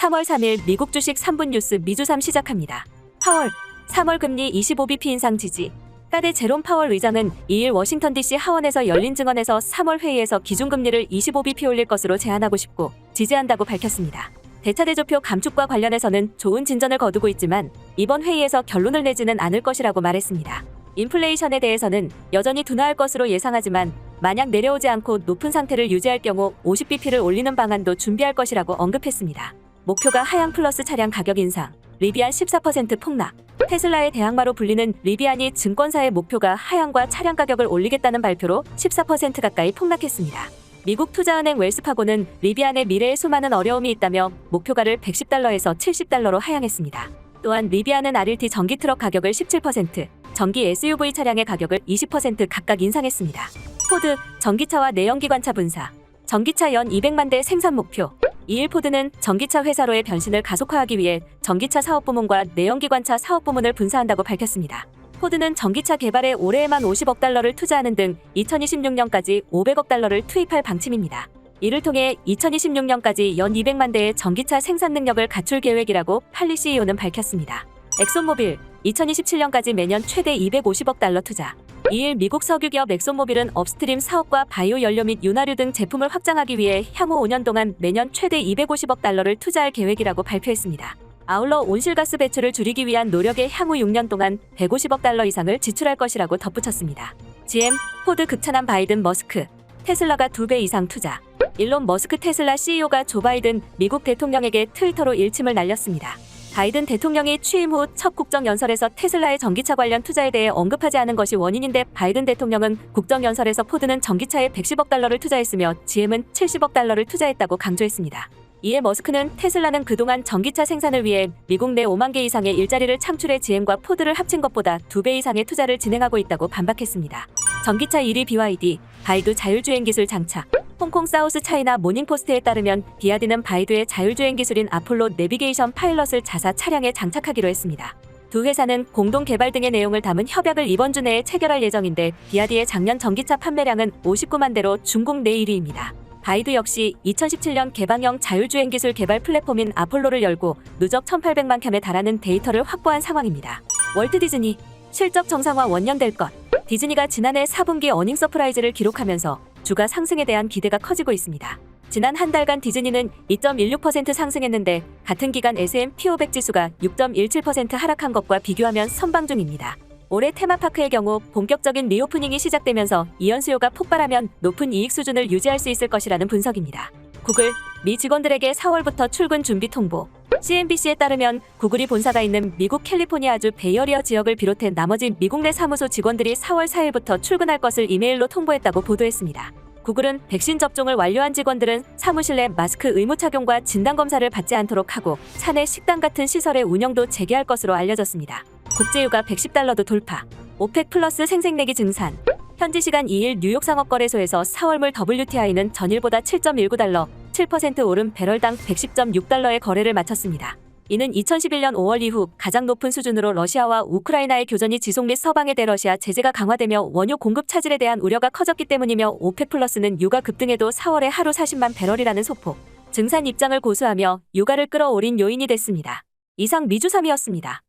3월 3일 미국 주식 3분 뉴스 미주삼 시작합니다. 파월, 3월 금리 25bp 인상 지지. 파드 제롬 파월 의장은 2일 워싱턴 DC 하원에서 열린 증언에서 3월 회의에서 기준금리를 25bp 올릴 것으로 제안하고 싶고 지지한다고 밝혔습니다. 대차대조표 감축과 관련해서는 좋은 진전을 거두고 있지만 이번 회의에서 결론을 내지는 않을 것이라고 말했습니다. 인플레이션에 대해서는 여전히 둔화할 것으로 예상하지만 만약 내려오지 않고 높은 상태를 유지할 경우 50bp를 올리는 방안도 준비할 것이라고 언급했습니다. 목표가 하향 플러스 차량 가격 인상, 리비안 14% 폭락. 테슬라의 대항마로 불리는 리비안이 증권사의 목표가 하향과 차량 가격을 올리겠다는 발표로 14% 가까이 폭락했습니다. 미국 투자은행 웰스파고는 리비안의 미래에 수많은 어려움이 있다며 목표가를 110달러에서 70달러로 하향했습니다. 또한 리비안은 RLT 전기 트럭 가격을 17%, 전기 SUV 차량의 가격을 20% 각각 인상했습니다. 포드, 전기차와 내연기관차 분사, 전기차 연 200만 대 생산 목표. 2일 포드는 전기차 회사로의 변신을 가속화하기 위해 전기차 사업부문과 내연기관차 사업부문을 분사한다고 밝혔습니다. 포드는 전기차 개발에 올해에만 50억 달러를 투자하는 등 2026년까지 500억 달러를 투입할 방침입니다. 이를 통해 2026년까지 연 200만 대의 전기차 생산 능력을 갖출 계획이라고 팔리 CEO는 밝혔습니다. 엑손모빌, 2027년까지 매년 최대 250억 달러 투자. 2일 미국 석유기업 엑손모빌은 업스트림 사업과 바이오 연료 및 윤활유 등 제품을 확장하기 위해 향후 5년 동안 매년 최대 250억 달러를 투자할 계획이라고 발표했습니다. 아울러 온실가스 배출을 줄이기 위한 노력에 향후 6년 동안 150억 달러 이상을 지출할 것이라고 덧붙였습니다. GM, 포드 극찬한 바이든 머스크, 테슬라가 2배 이상 투자. 일론 머스크 테슬라 CEO가 조 바이든 미국 대통령에게 트위터로 일침을 날렸습니다. 바이든 대통령이 취임 후 첫 국정연설에서 테슬라의 전기차 관련 투자에 대해 언급하지 않은 것이 원인인데 바이든 대통령은 국정연설에서 포드는 전기차에 110억 달러를 투자했으며 GM은 70억 달러를 투자했다고 강조했습니다. 이에 머스크는 테슬라는 그동안 전기차 생산을 위해 미국 내 5만 개 이상의 일자리를 창출해 GM과 포드를 합친 것보다 2배 이상의 투자를 진행하고 있다고 반박했습니다. 전기차 1위 BYD, 바이두 자율주행 기술 장착. 홍콩 사우스 차이나 모닝포스트에 따르면 비아디는 바이두의 자율주행 기술인 아폴로 내비게이션 파일럿을 자사 차량에 장착하기로 했습니다. 두 회사는 공동 개발 등의 내용을 담은 협약을 이번 주 내에 체결할 예정인데 비아디의 작년 전기차 판매량은 59만 대로 중국 내 1위입니다. 바이두 역시 2017년 개방형 자율주행 기술 개발 플랫폼인 아폴로를 열고 누적 1800만 켬에 달하는 데이터를 확보한 상황입니다. 월트 디즈니, 실적 정상화 원년될 것. 디즈니가 지난해 4분기 어닝 서프라이즈를 기록하면서 주가 상승에 대한 기대가 커지고 있습니다. 지난 한 달간 디즈니는 2.16% 상승했는데 같은 기간 S&P 500 지수가 6.17% 하락한 것과 비교하면 선방 중입니다. 올해 테마파크의 경우 본격적인 리오프닝이 시작되면서 이연 수요가 폭발하면 높은 이익 수준을 유지할 수 있을 것이라는 분석입니다. 구글, 미 직원들에게 4월부터 출근 준비 통보. CNBC에 따르면 구글이 본사가 있는 미국 캘리포니아주 베이어리어 지역을 비롯해 나머지 미국 내 사무소 직원들이 4월 4일부터 출근할 것을 이메일로 통보했다고 보도했습니다. 구글은 백신 접종을 완료한 직원들은 사무실 내 마스크 의무 착용과 진단검사를 받지 않도록 하고 사내 식당 같은 시설의 운영도 재개할 것으로 알려졌습니다. 국제유가 110달러도 돌파. 오펙 플러스 생색내기 증산. 현지 시간 2일 뉴욕 상업거래소에서 4월물 WTI는 전일보다 7.19달러, 7% 오른 배럴당 110.6달러의 거래를 마쳤습니다. 이는 2011년 5월 이후 가장 높은 수준으로 러시아와 우크라이나의 교전이 지속 및 서방의 대러시아 제재가 강화되며 원유 공급 차질에 대한 우려가 커졌기 때문이며 오펙 플러스는 유가 급등에도 4월에 하루 40만 배럴이라는 소폭 증산 입장을 고수하며 유가를 끌어올린 요인이 됐습니다. 이상 미주삼이었습니다.